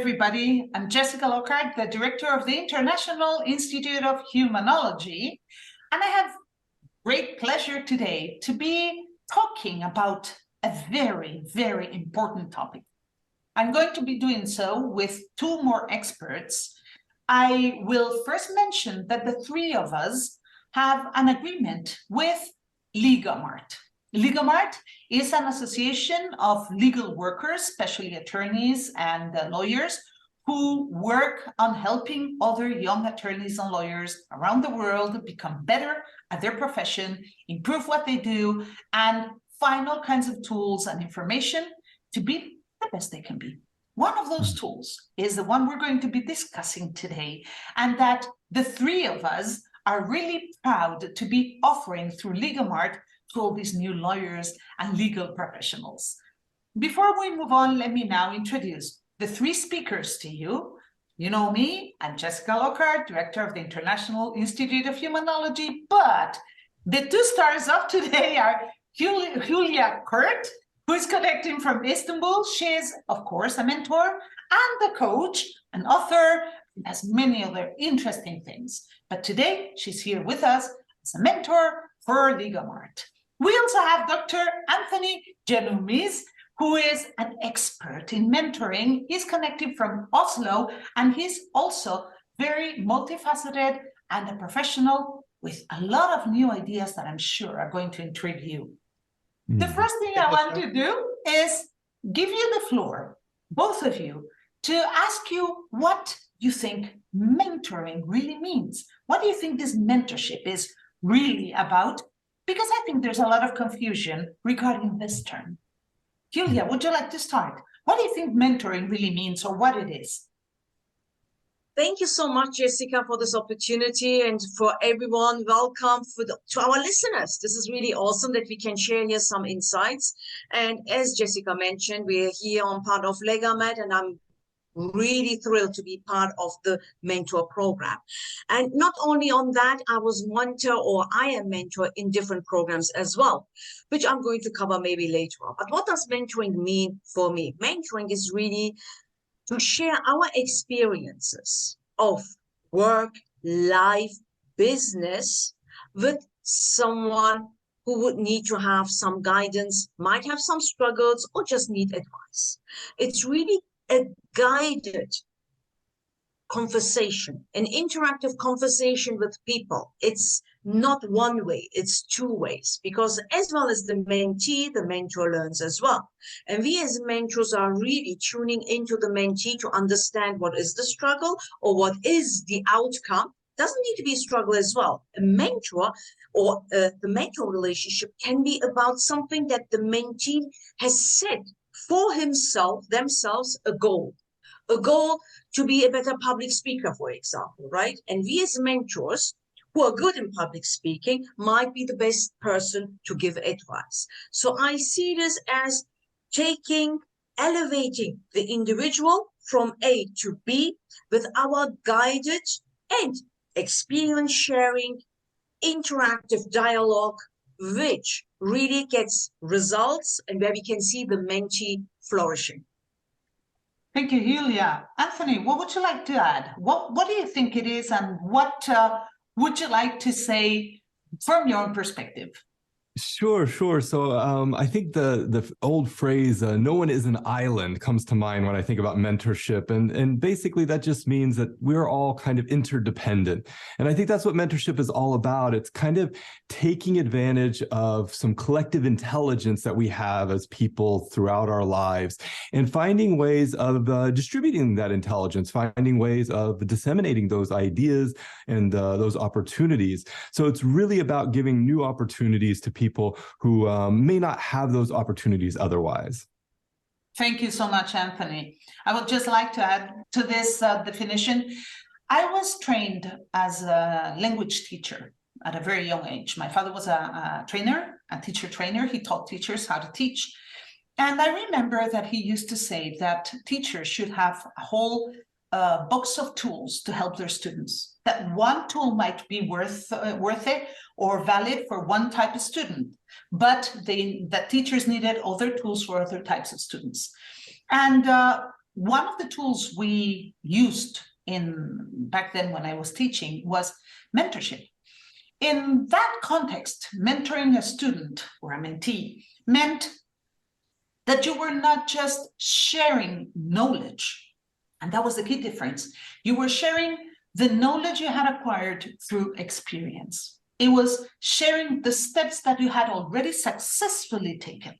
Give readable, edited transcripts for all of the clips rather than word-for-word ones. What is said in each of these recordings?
everybody. I'm Jessica Lockhart, the director of the International Institute of Humanology, and I have great pleasure today to be talking about a very, very important topic. I'm going to be doing so with two more experts. I will first mention that the three of us have an agreement with LEGAMART. LEGAMART is an association of legal workers, especially attorneys and lawyers, who work on helping other young attorneys and lawyers around the world become better at their profession, improve what they do, and find all kinds of tools and information to be the best they can be. One of those tools is the one we're going to be discussing today, and that the three of us are really proud to be offering through LEGAMART to all these new lawyers and legal professionals. Before we move on, let me now introduce the three speakers to you. You know me, I'm Jessica Lockhart, director of the International Institute of Humanology, but the two stars of today are Julia Kurt, who is connecting from Istanbul. She is, of course, a mentor and a coach, an author, and has many other interesting things. But today, she's here with us as a mentor for LEGAMART. We also have Dr. Anthony Genumis, who is an expert in mentoring. He's connected from Oslo, and he's also very multifaceted and a professional with a lot of new ideas that I'm sure are going to intrigue you. The first thing I want to do is give you the floor, both of you, to ask you what you think mentoring really means. What do you think this mentorship is really about? Because I think there's a lot of confusion regarding this term. Julia, would you like to start? What do you think mentoring really means, or what it is? Thank you so much, Jessica, for this opportunity, and for everyone, welcome to our listeners. This is really awesome that we can share here some insights. And as Jessica mentioned, we are here on part of LEGAMART, and I'm really thrilled to be part of the mentor program. And not only on that, I am mentor in different programs as well, which I'm going to cover maybe later on. But what does mentoring mean for me? Mentoring is really to share our experiences of work, life, business with someone who would need to have some guidance, might have some struggles, or just need advice. It's really a guided conversation, an interactive conversation with people. It's not one way, it's two ways, because as well as the mentee, the mentor learns as well. And we as mentors are really tuning into the mentee to understand what is the struggle or what is the outcome. Doesn't need to be a struggle as well. A mentor or the mentor relationship can be about something that the mentee has set for themselves, a goal to be a better public speaker, for example, right? And we as mentors who are good in public speaking might be the best person to give advice. So I see this as elevating the individual from A to B with our guided and experience sharing, interactive dialogue, which really gets results and where we can see the mentee flourishing. Thank you, Julia. Anthony, what would you like to add? What do you think it is, and what would you like to say from your own perspective? Sure. So I think the old phrase, no one is an island, comes to mind when I think about mentorship. And basically that just means that we're all kind of interdependent. And I think that's what mentorship is all about. It's kind of taking advantage of some collective intelligence that we have as people throughout our lives and finding ways of distributing that intelligence, finding ways of disseminating those ideas and those opportunities. So it's really about giving new opportunities to people who may not have those opportunities otherwise. Thank you so much, Anthony. I would just like to add to this definition. I was trained as a language teacher at a very young age. My father was a teacher trainer. He taught teachers how to teach. And I remember that he used to say that teachers should have a whole box of tools to help their students. That one tool might be worth it or valid for one type of student, but that teachers needed other tools for other types of students. And one of the tools we used back then when I was teaching was mentorship. In that context, mentoring a student or a mentee meant that you were not just sharing knowledge, and that was the key difference. You were sharing the knowledge you had acquired through experience. It was sharing the steps that you had already successfully taken.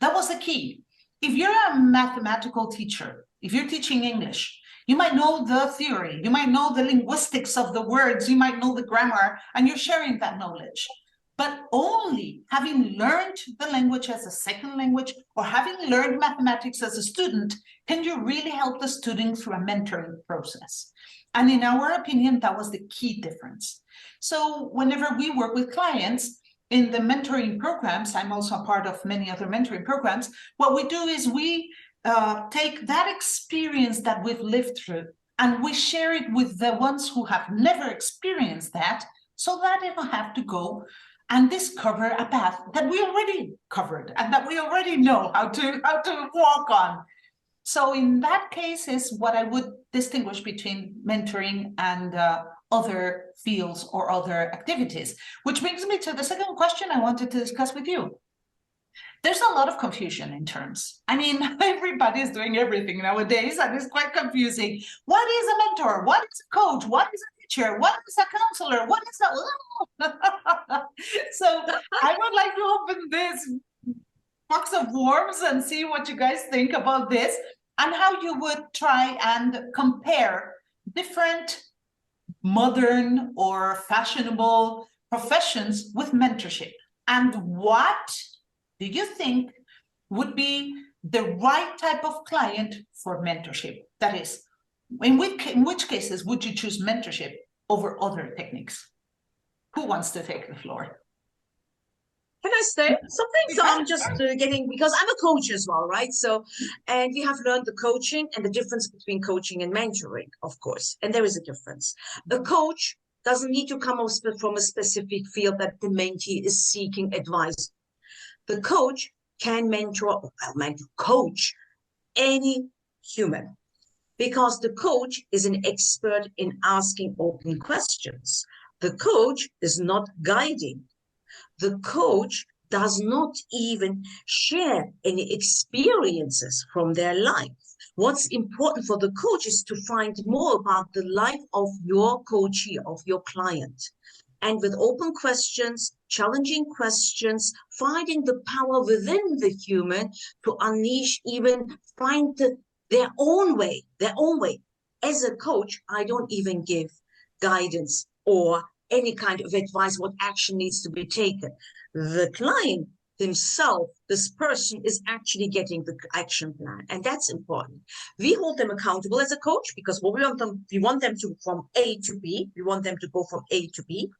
That was the key. If you're a mathematical teacher, if you're teaching English, you might know the theory, you might know the linguistics of the words, you might know the grammar, and you're sharing that knowledge. But only having learned the language as a second language or having learned mathematics as a student can you really help the student through a mentoring process. And in our opinion, that was the key difference. So whenever we work with clients in the mentoring programs, I'm also a part of many other mentoring programs, what we do is we take that experience that we've lived through and we share it with the ones who have never experienced that, so that they don't have to go and discover a path that we already covered and that we already know how to walk on. So in that case is what I would distinguish between mentoring and other fields or other activities, which brings me to the second question I wanted to discuss with you. There's a lot of confusion in terms. I mean, everybody is doing everything nowadays, and it's quite confusing. What is a mentor? What is a coach? What is a teacher? What is a counselor? What is a... So I would like to open this box of worms and see what you guys think about this and how you would try and compare different modern or fashionable professions with mentorship. And what do you think would be the right type of client for mentorship? That is, in which cases would you choose mentorship over other techniques? Who wants to take the floor? Can I say something? So I'm just getting, because I'm a coach as well, right? So, and we have learned the coaching and the difference between coaching and mentoring, of course. And there is a difference. A coach doesn't need to come from a specific field that the mentee is seeking advice. The coach can coach any human, because the coach is an expert in asking open questions. The coach is not guiding. The coach does not even share any experiences from their life. What's important for the coach is to find more about the life of your coachee, of your client. And with open questions, challenging questions, finding the power within the human to unleash, even find their own way. As a coach, I don't even give guidance or any kind of advice what action needs to be taken. The client himself, this person, is actually getting the action plan, and that's important. We hold them accountable as a coach, because what we want them to from A to B. We want them to go from A to B.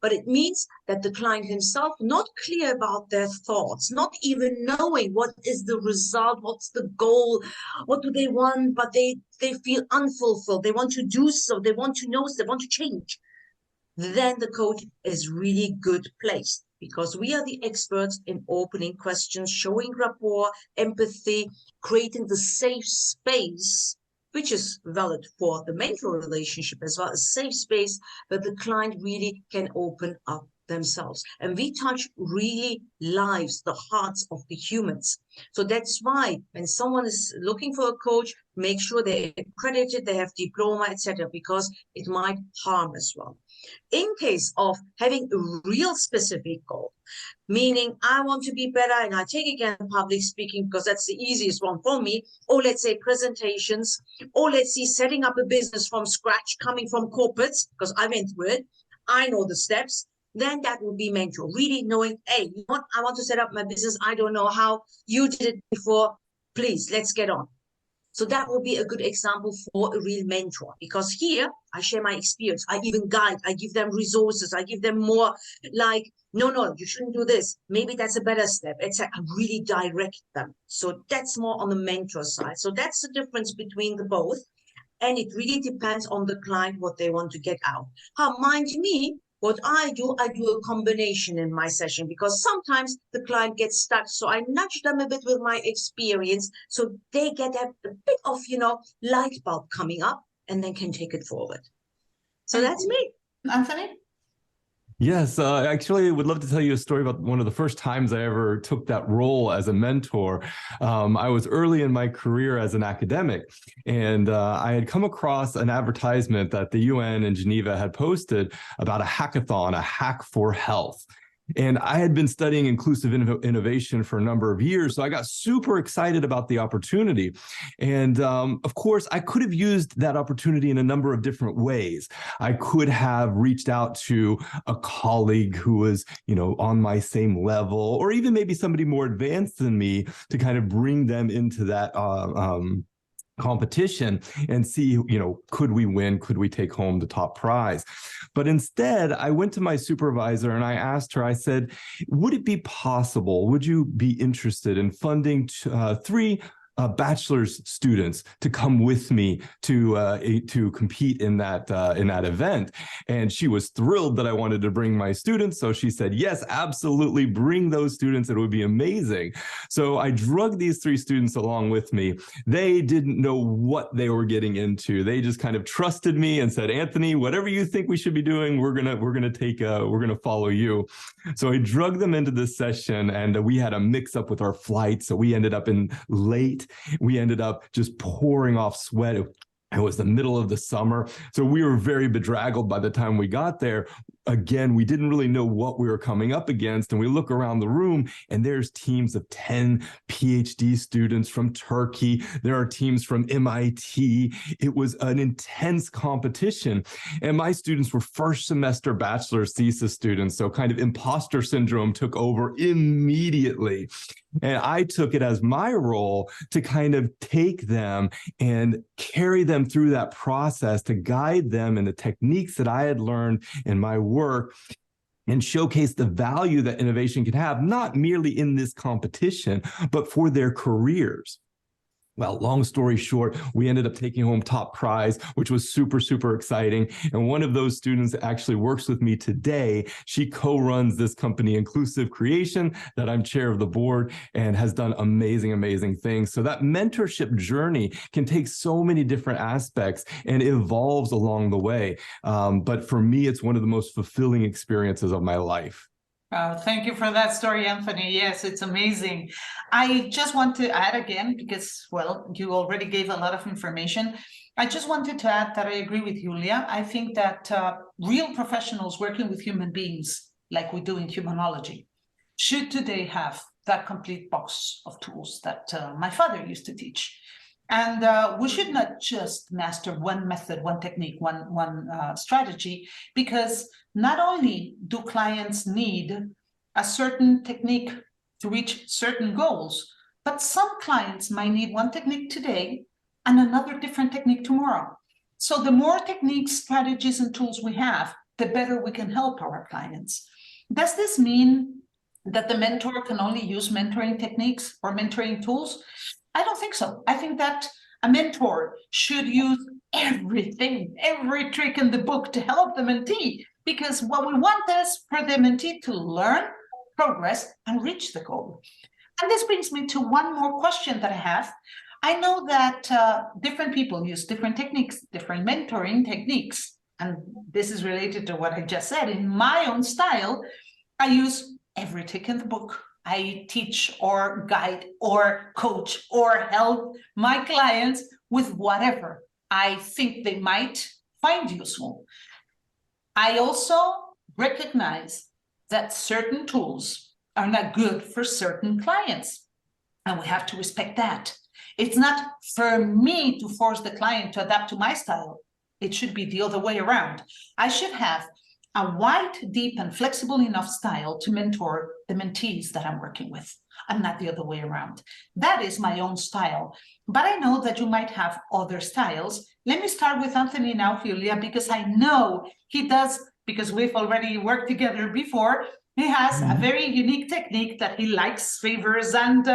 But it means that the client himself, not clear about their thoughts, not even knowing what is the result, what's the goal, what do they want, but they feel unfulfilled. They want to do so, they want to know, they want to change. Then the coach is really good placed, because we are the experts in opening questions, showing rapport, empathy, creating the safe space, which is valid for the mentor relationship as well, a safe space where the client really can open up themselves. And we touch really lives, the hearts of the humans. So that's why when someone is looking for a coach, make sure they're accredited, they have diploma, etc., because it might harm as well. In case of having a real specific goal, meaning I want to be better, and I take again public speaking because that's the easiest one for me, or let's say presentations, or let's see setting up a business from scratch, coming from corporates, because I went through it, I know the steps, then that would be mentor, really knowing, hey, you know what, I want to set up my business, I don't know how, you did it before, please, let's get on. So that would be a good example for a real mentor, because here I share my experience. I even guide, I give them resources, I give them more like, no, you shouldn't do this. Maybe that's a better step. I really direct them. So that's more on the mentor side. So that's the difference between the both. And it really depends on the client, what they want to get out. Mind me, What I do a combination in my session, because sometimes the client gets stuck. So I nudge them a bit with my experience so they get a bit of, light bulb coming up and then can take it forward. So that's me. Anthony? Yes, actually, I would love to tell you a story about one of the first times I ever took that role as a mentor. I was early in my career as an academic, and I had come across an advertisement that the UN in Geneva had posted about a hackathon, a hack for health. And I had been studying inclusive innovation for a number of years, so I got super excited about the opportunity. And of course, I could have used that opportunity in a number of different ways. I could have reached out to a colleague who was, on my same level, or even maybe somebody more advanced than me to kind of bring them into that competition and see, could we win? Could we take home the top prize? But instead, I went to my supervisor and I asked her, I said, would it be possible, would you be interested in funding 3 bachelor's students to come with me to compete in that event? And she was thrilled that I wanted to bring my students. So she said, yes, absolutely, bring those students. It would be amazing. So I drugged these 3 students along with me. They didn't know what they were getting into. They just kind of trusted me and said, Anthony, whatever you think we should be doing, we're gonna follow you. So I drugged them into this session, and we had a mix up with our flight. So we ended up in late. We ended up just pouring off sweat. It was the middle of the summer. So we were very bedraggled by the time we got there. Again, we didn't really know what we were coming up against. And we look around the room and there's teams of 10 PhD students from Turkey. There are teams from MIT. It was an intense competition. And my students were first semester bachelor's thesis students. So kind of imposter syndrome took over immediately. And I took it as my role to kind of take them and carry them through that process, to guide them in the techniques that I had learned in my work and showcase the value that innovation can have, not merely in this competition, but for their careers. Well, long story short, we ended up taking home top prize, which was super, super exciting. And one of those students actually works with me today. She co-runs this company, Inclusive Creation, that I'm chair of the board, and has done amazing, amazing things. So that mentorship journey can take so many different aspects and evolves along the way. But for me, it's one of the most fulfilling experiences of my life. Thank you for that story, Anthony. Yes, it's amazing. I just want to add again, because, well, you already gave a lot of information. I just wanted to add that I agree with Julia. I think that real professionals working with human beings, like we do in Humanology, should today have that complete box of tools that my father used to teach. And we should not just master one method, one technique, one strategy, because not only do clients need a certain technique to reach certain goals, but some clients might need one technique today and another different technique tomorrow. So the more techniques, strategies, and tools we have, the better we can help our clients. Does this mean that the mentor can only use mentoring techniques or mentoring tools? I don't think so. I think that a mentor should use everything, every trick in the book to help the mentee, because what we want is for the mentee to learn, progress, and reach the goal. And this brings me to one more question that I have. I know that different people use different techniques, different mentoring techniques, and this is related to what I just said. In my own style, I use every trick in the book. I teach or guide or coach or help my clients with whatever I think they might find useful. I also recognize that certain tools are not good for certain clients, and we have to respect that. It's not for me to force the client to adapt to my style. It should be the other way around. I should have a wide, deep, and flexible enough style to mentor the mentees that I'm working with, and not the other way around. That is my own style. But I know that you might have other styles. Let me start with Anthony now, Julia, because I know he does, because we've already worked together before. He has a very unique technique that he likes, favors, and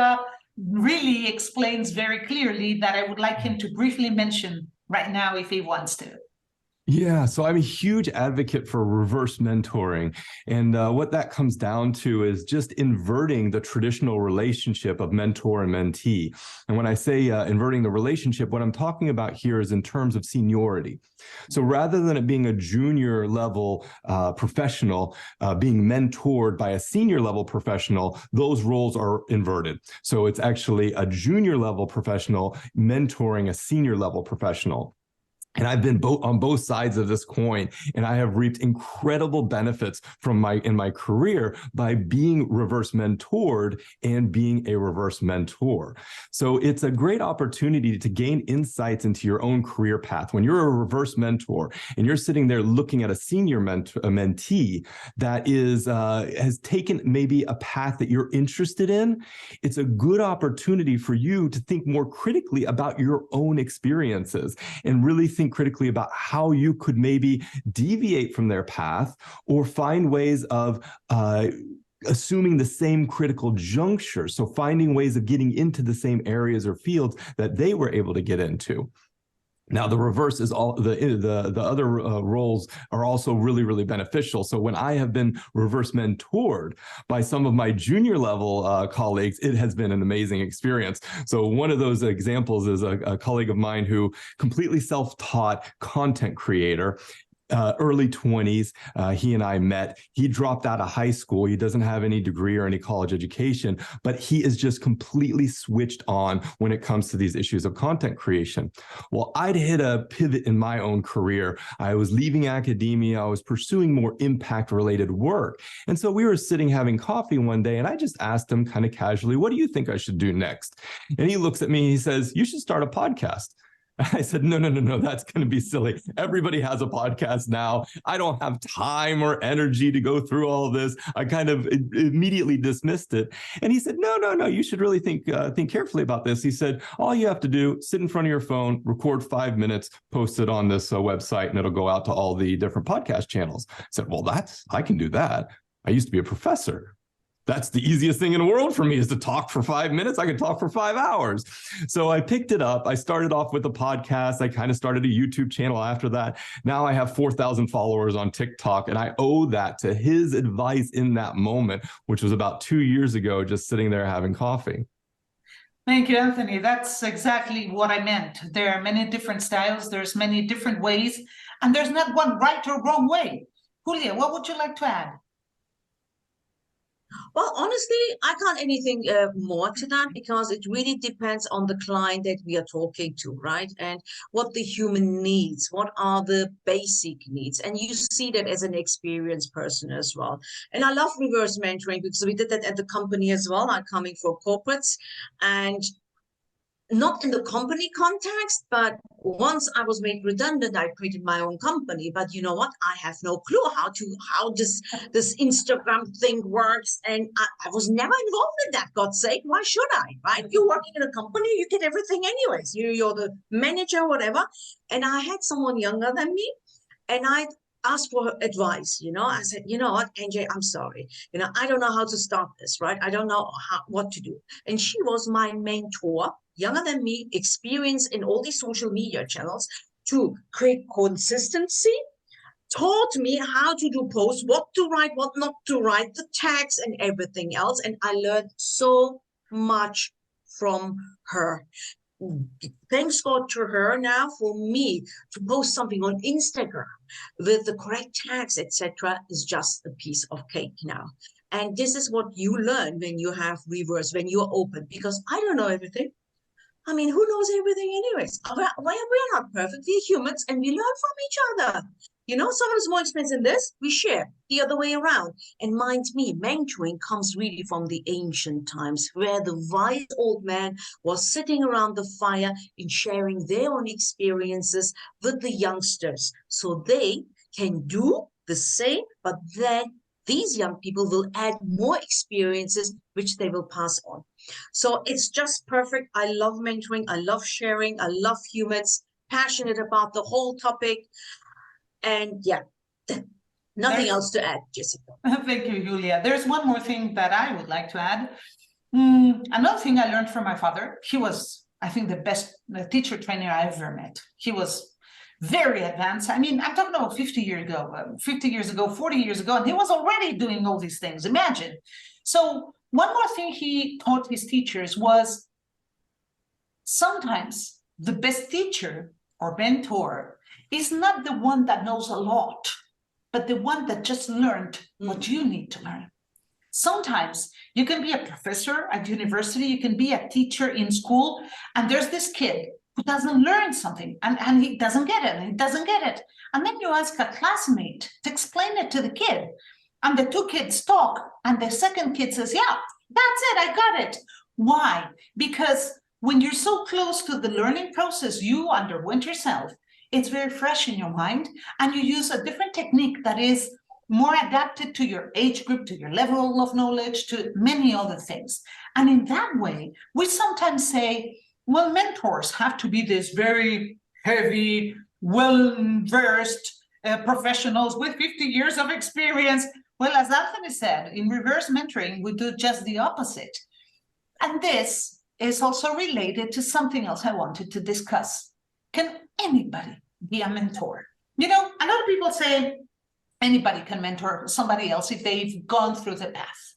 really explains very clearly, that I would like him to briefly mention right now if he wants to. Yeah, so I'm a huge advocate for reverse mentoring. And what that comes down to is just inverting the traditional relationship of mentor and mentee. And when I say inverting the relationship, what I'm talking about here is in terms of seniority. So rather than it being a junior level professional being mentored by a senior level professional, those roles are inverted. So it's actually a junior level professional mentoring a senior level professional. And I've been on both sides of this coin, and I have reaped incredible benefits in my career by being reverse mentored and being a reverse mentor. So it's a great opportunity to gain insights into your own career path. When you're a reverse mentor and you're sitting there looking at a senior mentee that has taken maybe a path that you're interested in, it's a good opportunity for you to think more critically about your own experiences and really think critically about how you could maybe deviate from their path or find ways of assuming the same critical juncture. So finding ways of getting into the same areas or fields that they were able to get into. Now, the reverse is all the other roles are also really, really beneficial. So when I have been reverse mentored by some of my junior level colleagues, it has been an amazing experience. So one of those examples is a colleague of mine who completely self-taught content creator. Early 20s, he and I met. He dropped out of high school. He doesn't have any degree or any college education, but he is just completely switched on when it comes to these issues of content creation. Well, I'd hit a pivot in my own career. I was leaving academia. I was pursuing more impact-related work. And so we were sitting having coffee one day, and I just asked him kind of casually, what do you think I should do next? And he looks at me and he says, you should start a podcast. I said, no, that's going to be silly. Everybody has a podcast now. I don't have time or energy to go through all of this. I kind of immediately dismissed it. And he said, no, you should really think carefully about this. He said, all you have to do, sit in front of your phone, record 5 minutes, post it on this website, and it'll go out to all the different podcast channels. I said, well, I can do that. I used to be a professor. That's the easiest thing in the world for me is to talk for 5 minutes. I can talk for 5 hours. So I picked it up. I started off with a podcast. I kind of started a YouTube channel after that. Now I have 4,000 followers on TikTok, and I owe that to his advice in that moment, which was about 2 years ago, just sitting there having coffee. Thank you, Anthony. That's exactly what I meant. There are many different styles. There's many different ways, and there's not one right or wrong way. Julia, what would you like to add? Well, honestly, I can't anything more to that because it really depends on the client that we are talking to, right? And what the human needs, what are the basic needs. And you see that as an experienced person as well. And I love reverse mentoring because we did that at the company as well. I'm coming from corporates and not in the company context, but once I was made redundant, I created my own company. But you know what? I have no clue how this Instagram thing works. And I was never involved in that, God's sake. Why should I, right? You're working in a company, you get everything anyways. You're the manager, whatever. And I had someone younger than me, and I asked for advice. I said, you know what, NJ, I'm sorry. I don't know how to start this, right? I don't know what to do. And she was my mentor, younger than me, experienced in all these social media channels to create consistency, taught me how to do posts, what to write, what not to write, the tags and everything else. And I learned so much from her. Thanks God to her now, for me to post something on Instagram with the correct tags, etc., is just a piece of cake now. And this is what you learn when you have reverse, when you're open, because I don't know everything. I mean, who knows everything anyways? We're not perfect. We're humans and we learn from each other. Someone's more experienced in this, we share the other way around. And mind me, mentoring comes really from the ancient times where the wise old man was sitting around the fire and sharing their own experiences with the youngsters so they can do the same, but then these young people will add more experiences which they will pass on. So it's just perfect. I love mentoring. I love sharing. I love humans, passionate about the whole topic. And yeah, nothing else to add, Jessica. Thank you, Julia. There's one more thing that I would like to add. Another thing I learned from my father, he was, I think, the best teacher trainer I ever met. He was very advanced. I mean, I'm talking about 50 years ago, 40 years ago, and he was already doing all these things. Imagine. So one more thing he taught his teachers was sometimes the best teacher or mentor is not the one that knows a lot, but the one that just learned what you need to learn. Sometimes you can be a professor at university, you can be a teacher in school, and there's this kid who doesn't learn something and he doesn't get it, and he doesn't get it. And then you ask a classmate to explain it to the kid, and the two kids talk, and the second kid says, yeah, that's it, I got it. Why? Because when you're so close to the learning process you underwent yourself, it's very fresh in your mind, and you use a different technique that is more adapted to your age group, to your level of knowledge, to many other things. And in that way, we sometimes say, well, mentors have to be this very heavy, well-versed professionals with 50 years of experience. Well, as Anthony said, in reverse mentoring, we do just the opposite. And this is also related to something else I wanted to discuss. Can anybody be a mentor? You know, a lot of people say anybody can mentor somebody else if they've gone through the path.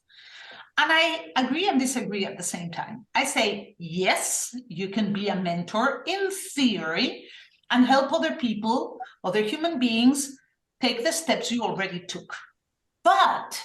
And I agree and disagree at the same time. I say, yes, you can be a mentor in theory and help other people, other human beings, take the steps you already took. But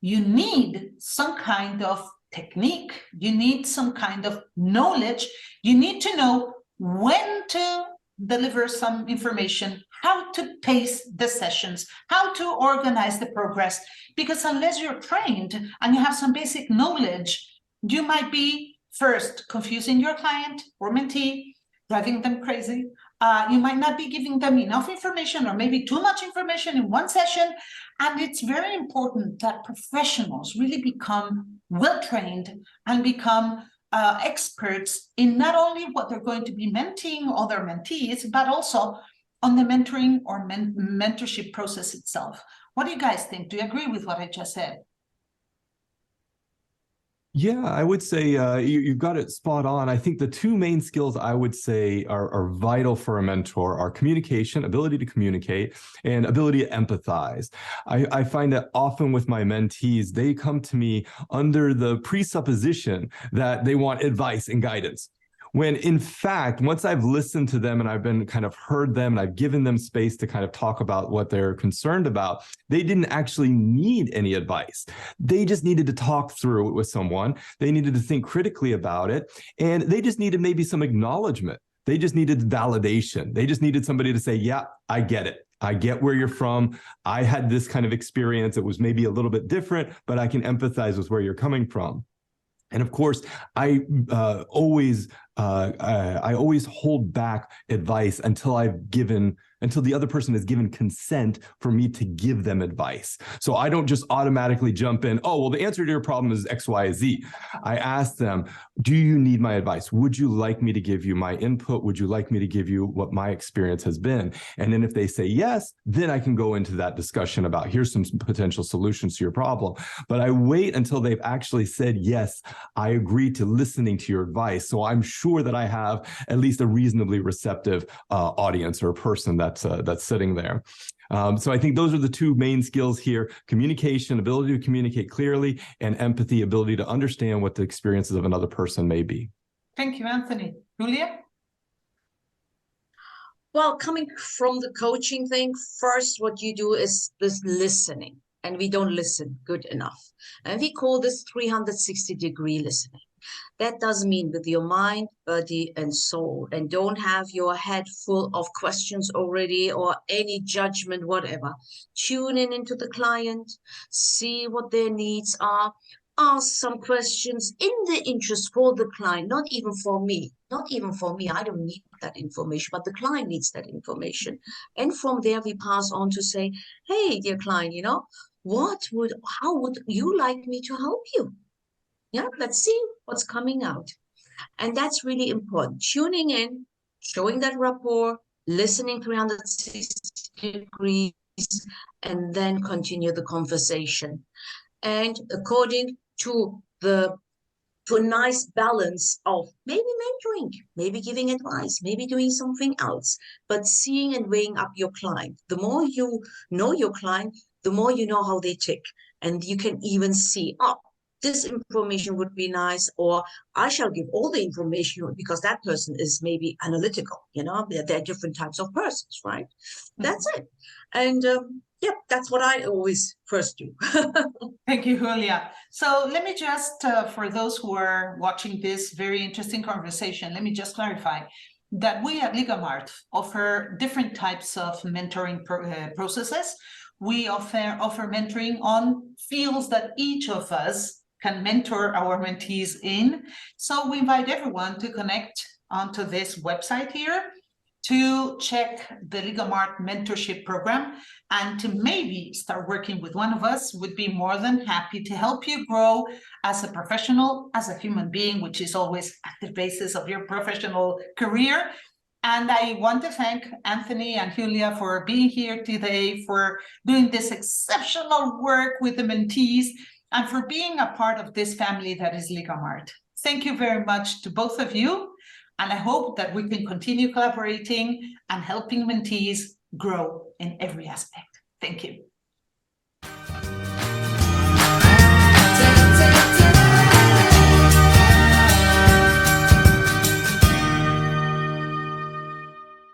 you need some kind of technique, you need some kind of knowledge, you need to know when to deliver some information, how to pace the sessions, how to organize the progress, because unless you're trained and you have some basic knowledge, you might be first confusing your client or mentee, driving them crazy. You might not be giving them enough information or maybe too much information in one session. And it's very important that professionals really become well-trained and become experts in not only what they're going to be mentoring other mentees, but also on the mentoring or mentorship process itself. What do you guys think? Do you agree with what I just said? Yeah, I would say you've got it spot on. I think the two main skills I would say are vital for a mentor are communication, ability to communicate, and ability to empathize. I find that often with my mentees, they come to me under the presupposition that they want advice and guidance. When in fact, once I've listened to them and I've been kind of heard them and I've given them space to kind of talk about what they're concerned about, they didn't actually need any advice. They just needed to talk through it with someone. They needed to think critically about it. And they just needed maybe some acknowledgement. They just needed validation. They just needed somebody to say, yeah, I get it. I get where you're from. I had this kind of experience. It was maybe a little bit different, but I can empathize with where you're coming from. And of course, I always hold back advice until the other person has given consent for me to give them advice. So I don't just automatically jump in, oh, well, the answer to your problem is X, Y, Z. I ask them, do you need my advice? Would you like me to give you my input? Would you like me to give you what my experience has been? And then if they say yes, then I can go into that discussion about here's some potential solutions to your problem. But I wait until they've actually said, yes, I agree to listening to your advice. So I'm sure that I have at least a reasonably receptive audience or person that's sitting there. So I think those are the two main skills here: communication, ability to communicate clearly, and empathy, ability to understand what the experiences of another person may be. Thank you, Anthony. Julia? Well, coming from the coaching thing, first what you do is this listening, and we don't listen good enough. And we call this 360-degree listening. That does mean with your mind, body, and soul, and don't have your head full of questions already or any judgment, whatever. Tune in into the client, see what their needs are, ask some questions in the interest for the client, not even for me. Not even for me. I don't need that information, but the client needs that information. And from there, we pass on to say, hey, dear client, you know, how would you like me to help you? Yeah, let's see what's coming out. And that's really important. Tuning in, showing that rapport, listening 360 degrees, and then continue the conversation. And according to the to a nice balance of maybe mentoring, maybe giving advice, maybe doing something else, but seeing and weighing up your client. The more you know your client, the more you know how they tick. And you can even see, oh, this information would be nice, or I shall give all the information because that person is maybe analytical, you know, there are different types of persons, right? That's it. And yeah, that's what I always first do. Thank you, Julia. So let me just, for those who are watching this very interesting conversation, let me just clarify that we at LEGAMART offer different types of mentoring processes. We offer mentoring on fields that each of us can mentor our mentees in. So we invite everyone to connect onto this website here to check the LEGAMART mentorship program and to maybe start working with one of us. Would be more than happy to help you grow as a professional, as a human being, which is always at the basis of your professional career. And I want to thank Anthony and Julia for being here today, for doing this exceptional work with the mentees, and for being a part of this family that is LEGAMART. Thank you very much to both of you. And I hope that we can continue collaborating and helping mentees grow in every aspect. Thank you.